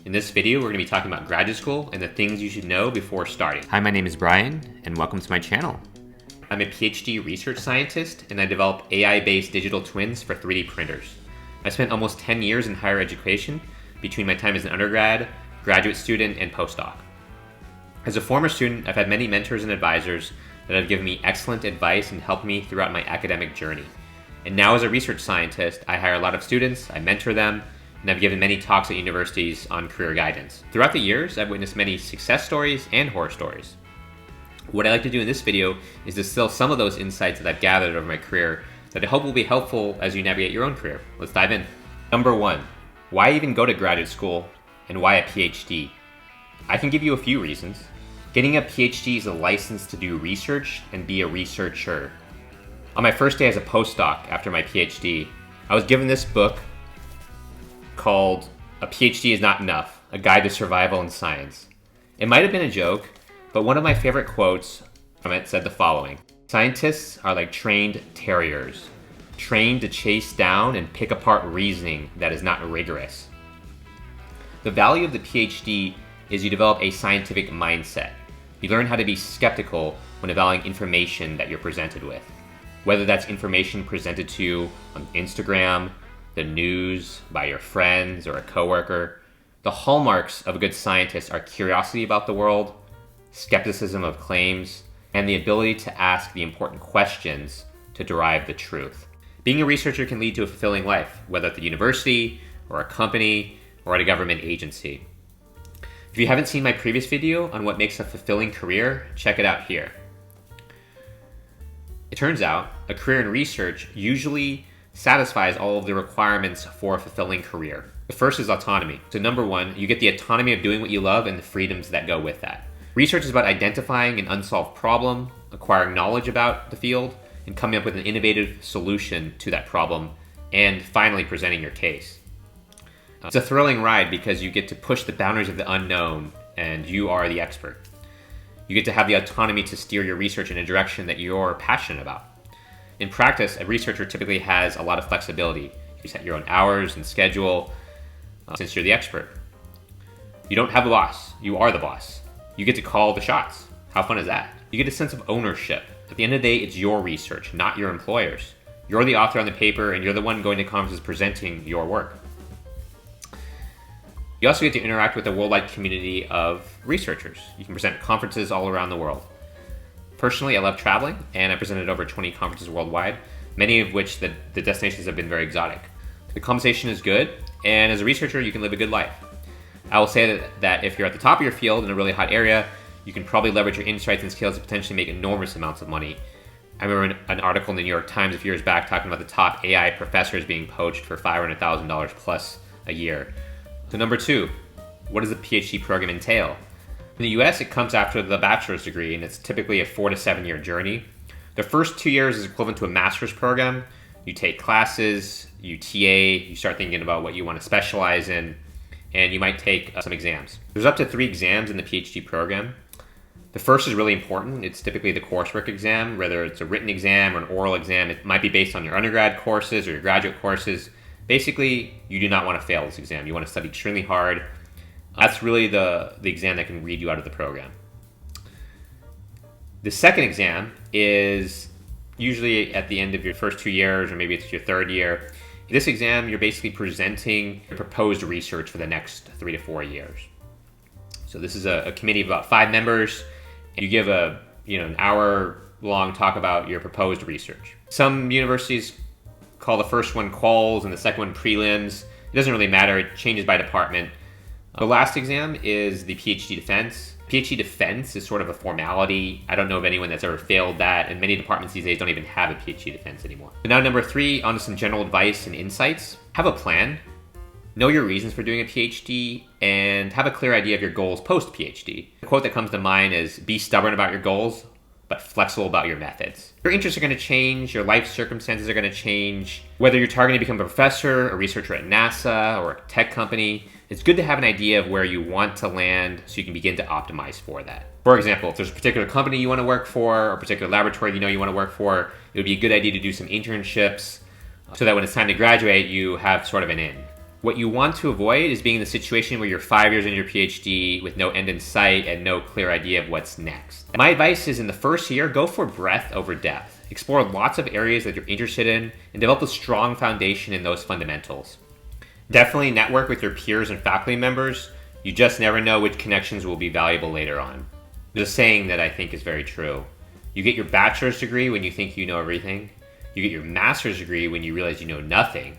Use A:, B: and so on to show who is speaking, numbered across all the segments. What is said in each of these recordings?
A: In this video, we're going to be talking about graduate school and the things you should know before starting. Hi, my name is Brian, and welcome to my channel. I'm a PhD research scientist, and I develop AI-based digital twins for 3D printers. I spent almost 10 years in higher education between my time as an undergrad, graduate student, and postdoc. As a former student, I've had many mentors and advisors that have given me excellent advice and helped me throughout my academic journey. And now as a research scientist, I hire a lot of students, I mentor them, and I've given many talks at universities on career guidance. Throughout the years, I've witnessed many success stories and horror stories. What I like to do in this video is distill some of those insights that I've gathered over my career that I hope will be helpful as you navigate your own career. Let's dive in. Number 1, why even go to graduate school and why a PhD? I can give you a few reasons. Getting a PhD is a license to do research and be a researcher. On my first day as a postdoc after my PhD, I was given this book called A PhD is Not Enough, A Guide to Survival in Science. It might have been a joke, but one of my favorite quotes from it said the following: "Scientists are like trained terriers, trained to chase down and pick apart reasoning that is not rigorous." The value of the PhD is you develop a scientific mindset. You learn how to be skeptical when evaluating information that you're presented with. Whether that's information presented to you on Instagram, the news, by your friends, or a coworker, the hallmarks of a good scientist are curiosity about the world, skepticism of claims, and the ability to ask the important questions to derive the truth. Being a researcher can lead to a fulfilling life, whether at the university, or a company, or at a government agency. If you haven't seen my previous video on what makes a fulfilling career, check it out here. It turns out, a career in research usually satisfies all of the requirements for a fulfilling career. The first is autonomy. So number 1, you get the autonomy of doing what you love and the freedoms that go with that. Research is about identifying an unsolved problem, acquiring knowledge about the field, and coming up with an innovative solution to that problem, and finally presenting your case. It's a thrilling ride because you get to push the boundaries of the unknown, and you are the expert. You get to have the autonomy to steer your research in a direction that you're passionate about. In practice, a researcher typically has a lot of flexibility. You set your own hours and schedule since you're the expert. You don't have a boss, you are the boss. You get to call the shots. How fun is that? You get a sense of ownership. At the end of the day, it's your research, not your employer's. You're the author on the paper and you're the one going to conferences presenting your work. You also get to interact with a worldwide community of researchers. You can present at conferences all around the world. Personally, I love traveling, and I presented over 20 conferences worldwide, many of which the destinations have been very exotic. The compensation is good, and as a researcher, you can live a good life. I will say that if you're at the top of your field in a really hot area, you can probably leverage your insights and skills to potentially make enormous amounts of money. I remember an article in the New York Times a few years back talking about the top AI professors being poached for $500,000 plus a year. So number 2, what does a PhD program entail? In the US, it comes after the bachelor's degree, and it's typically a 4 to 7 year journey. The first 2 years is equivalent to a master's program. You take classes, you TA, you start thinking about what you want to specialize in, and you might take some exams. There's up to 3 exams in the PhD program. The first is really important. It's typically the coursework exam, whether it's a written exam or an oral exam. It might be based on your undergrad courses or your graduate courses. Basically, you do not want to fail this exam. You want to study extremely hard. That's really the exam that can read you out of the program. The second exam is usually at the end of your first 2 years, or maybe it's your 3rd year. In this exam, you're basically presenting your proposed research for the next 3 to 4 years. So this is a committee of about 5 members. And you give an hour-long talk about your proposed research. Some universities call the first one quals and the second one prelims. It doesn't really matter. It changes by department. The last exam is the PhD defense. PhD defense is sort of a formality. I don't know of anyone that's ever failed that, and many departments these days don't even have a PhD defense anymore. So now number 3, on to some general advice and insights. Have a plan. Know your reasons for doing a PhD, and have a clear idea of your goals post-PhD. The quote that comes to mind is, "Be stubborn about your goals, but flexible about your methods." Your interests are going to change, your life circumstances are going to change. Whether you're targeting to become a professor, a researcher at NASA, or a tech company, it's good to have an idea of where you want to land so you can begin to optimize for that. For example, if there's a particular company you want to work for, or a particular laboratory you want to work for, it would be a good idea to do some internships so that when it's time to graduate, you have sort of an in. What you want to avoid is being in the situation where you're 5 years into your PhD with no end in sight and no clear idea of what's next. My advice is in the first year, go for breadth over depth. Explore lots of areas that you're interested in and develop a strong foundation in those fundamentals. Definitely network with your peers and faculty members. You just never know which connections will be valuable later on. There's a saying that I think is very true. You get your bachelor's degree when you think you know everything. You get your master's degree when you realize you know nothing.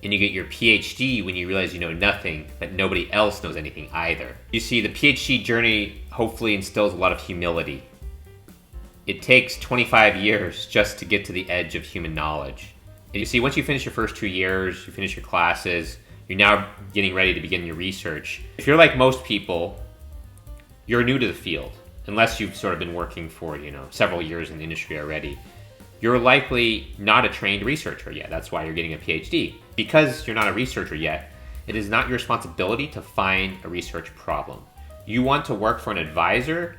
A: And you get your PhD when you realize you know nothing, but nobody else knows anything either. You see, the PhD journey hopefully instills a lot of humility. It takes 25 years just to get to the edge of human knowledge. And you see, once you finish your first 2 years, you finish your classes, you're now getting ready to begin your research. If you're like most people, you're new to the field, unless you've sort of been working for, several years in the industry already. You're likely not a trained researcher yet. That's why you're getting a PhD. Because you're not a researcher yet, it is not your responsibility to find a research problem. You want to work for an advisor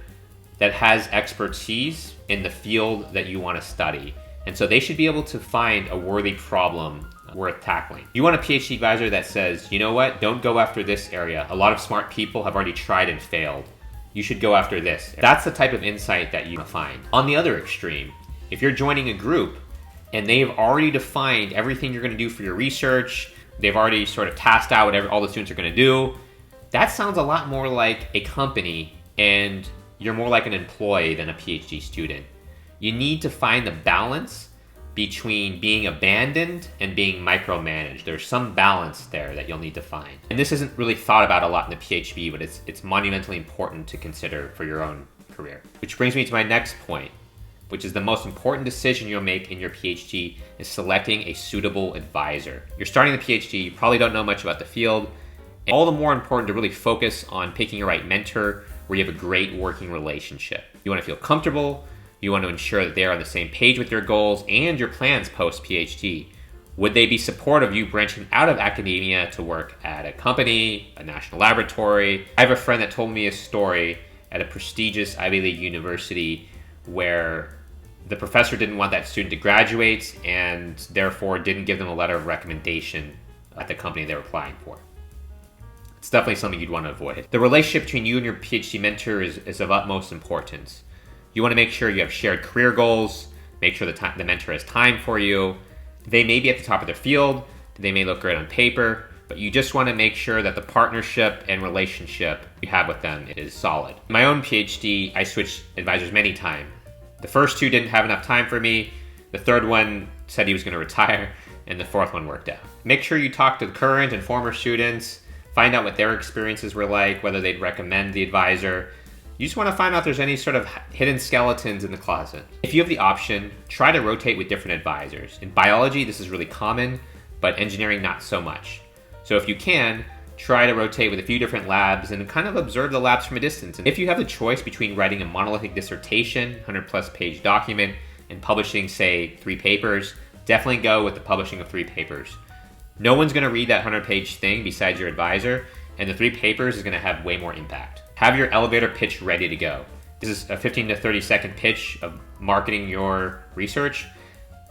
A: that has expertise in the field that you want to study. And so they should be able to find a worthy problem worth tackling. You want a PhD advisor that says, you know what, don't go after this area. A lot of smart people have already tried and failed. You should go after this. That's the type of insight that you find. On the other extreme, if you're joining a group and they've already defined everything you're going to do for your research, they've already sort of tasked out what all the students are going to do, that sounds a lot more like a company and you're more like an employee than a PhD student. You need to find the balance between being abandoned and being micromanaged. There's some balance there that you'll need to find. And this isn't really thought about a lot in the PhD, but it's monumentally important to consider for your own career. Which brings me to my next point, which is the most important decision you'll make in your PhD is selecting a suitable advisor. You're starting the PhD, you probably don't know much about the field, and all the more important to really focus on picking a right mentor where you have a great working relationship. You want to feel comfortable, you want to ensure that they're on the same page with your goals and your plans post-PhD. Would they be supportive of you branching out of academia to work at a company, a national laboratory? I have a friend that told me a story at a prestigious Ivy League university where the professor didn't want that student to graduate and therefore didn't give them a letter of recommendation at the company they were applying for. It's definitely something you'd want to avoid. The relationship between you and your PhD mentor is of utmost importance. You want to make sure you have shared career goals, make sure the mentor has time for you. They may be at the top of their field, they may look great on paper, but you just want to make sure that the partnership and relationship you have with them is solid. In my own PhD, I switched advisors many times. The first two didn't have enough time for me, the third one said he was going to retire, and the fourth one worked out. Make sure you talk to the current and former students, find out what their experiences were like, whether they'd recommend the advisor. You just want to find out if there's any sort of hidden skeletons in the closet. If you have the option, try to rotate with different advisors. In biology, this is really common, but engineering, not so much. So if you can, try to rotate with a few different labs and kind of observe the labs from a distance. And if you have the choice between writing a monolithic dissertation, 100+ page document, and publishing, say, 3 papers, definitely go with the publishing of 3 papers. No one's going to read that 100-page thing besides your advisor, and the 3 papers is going to have way more impact. Have your elevator pitch ready to go. This is a 15 to 30 second pitch of marketing your research.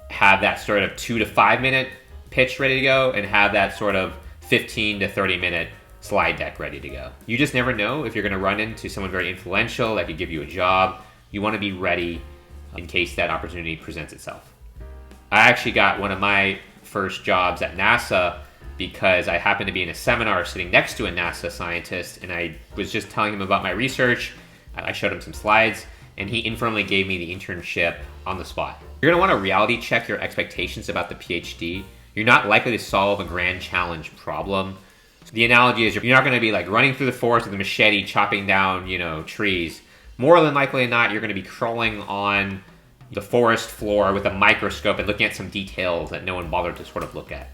A: Have that sort of 2 to 5 minute pitch ready to go, and have that sort of 15 to 30 minute slide deck ready to go. You just never know if you're going to run into someone very influential that could give you a job. You want to be ready in case that opportunity presents itself. I actually got one of my first jobs at NASA because I happened to be in a seminar sitting next to a NASA scientist, and I was just telling him about my research. I showed him some slides, and he informally gave me the internship on the spot. You're going to want to reality check your expectations about the PhD. You're not likely to solve a grand challenge problem. The analogy is you're not going to be like running through the forest with a machete chopping down, trees. More than likely than not, you're going to be crawling on the forest floor with a microscope and looking at some details that no one bothered to sort of look at.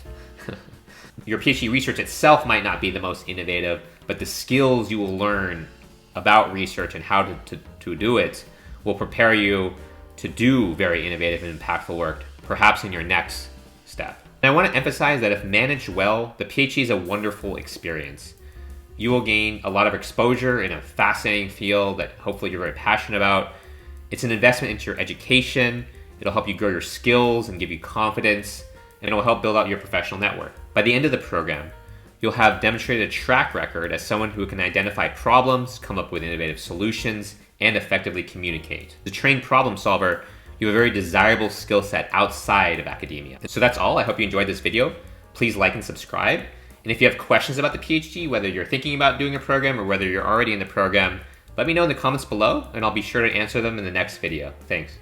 A: Your PhD research itself might not be the most innovative, but the skills you will learn about research and how to do it will prepare you to do very innovative and impactful work, perhaps in your next step. And I want to emphasize that if managed well, the PhD is a wonderful experience. You will gain a lot of exposure in a fascinating field that hopefully you're very passionate about. It's an investment into your education. It'll help you grow your skills and give you confidence, and it will help build out your professional network. By the end of the program, You'll have demonstrated a track record as someone who can identify problems, come up with innovative solutions, and effectively communicate. As a trained problem solver, you have a very desirable skill set outside of academia. So that's all. I hope you enjoyed this video. Please like and subscribe. And if you have questions about the PhD, whether you're thinking about doing a program or whether you're already in the program, let me know in the comments below, and I'll be sure to answer them in the next video. Thanks.